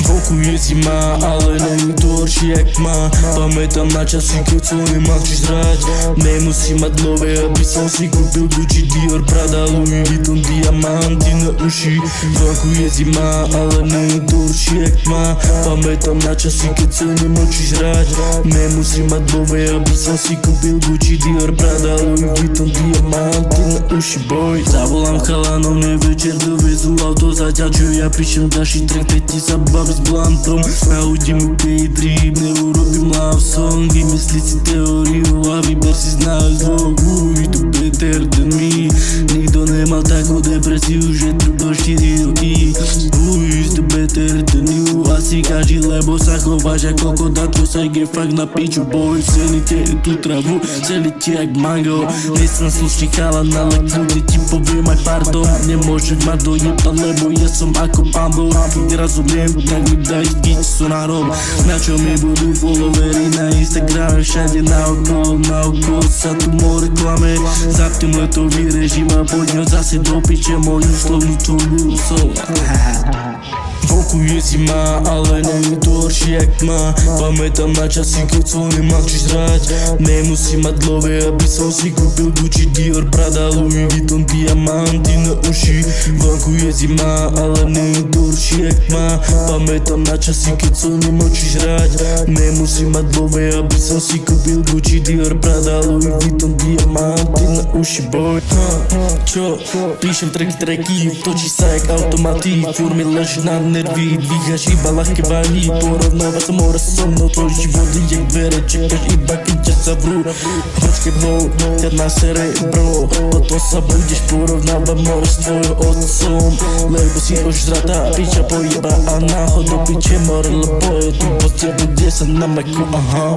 Вокруг є зима, але не дощ як тьма. Пам'ятам на часи, коли не мовчиш зрать. Не мусим отлове, аби сам си купил Gucci, Dior, Prada, Louis Vuitton, діаманти на уші. Вокруг є зима, але не дощ як тьма. Пам'ятам на часи, коли не мовчиш зрать. Не мусим отлове, аби сам си купил Gucci, Dior, Prada, Louis Vuitton, діаманти на уші, бой. Заволам халаном, не вечір довезу авто, затячу я пишем даші трек, треті забави з блантом. Аудімо кейдріп, не уробим лавсонг. І мислиці теорію, а віберсі знаю звук. Уй, то better than me. Ніхто не мав таку депресію, вже треба 4 роки. Уй, то better than you. А си кажи лебо, заховаш як кокодатко, сайге фак на пічу, бой. Все летє ту траву, все летє як манго. Не съм слушник, ала на лекцюди ти повимай пардон. Не може ма доєбта лебо, я съм ако памбо. Не разумем, как ми дай гич со народ. Начал ми буду фоловери на инстаграм, všade naokolo sa tu more klame. Za tým letový režim a poďme zase do piče moju slovnicu ľudcov. Вокруг є зима, але не дощ як тьма. Пам'ятам на часи, коли не мовчиш зрать. Не мусим отлове, аби сам си купил Gucci, Dior, Prada, Louis Vuitton, діаманти на уші. Вокруг є зима, але не дощ як тьма. Пам'ятам на часи, коли не мовчиш зрать. Не мусим отлове, аби сам си купил Gucci, Dior, Prada, Louis Vuitton, діаманти на уші, бой. Čo? Píšem treky, točí sa jak automaty. Furt mi leží na nervy, dvíhaš iba ľahké váhy. Porovnáva sa more so mnou, tvoj život je jak dvere, čekaš iba keď ťa zavrú. Počkej mnou, ťa na cerebro, potom sa budeš porovnávať more s tvojou otcom. Lebo si už zrata, piča pojeba a náhodou piče more, lebo je tu pozdě, bude sa na meku, aha.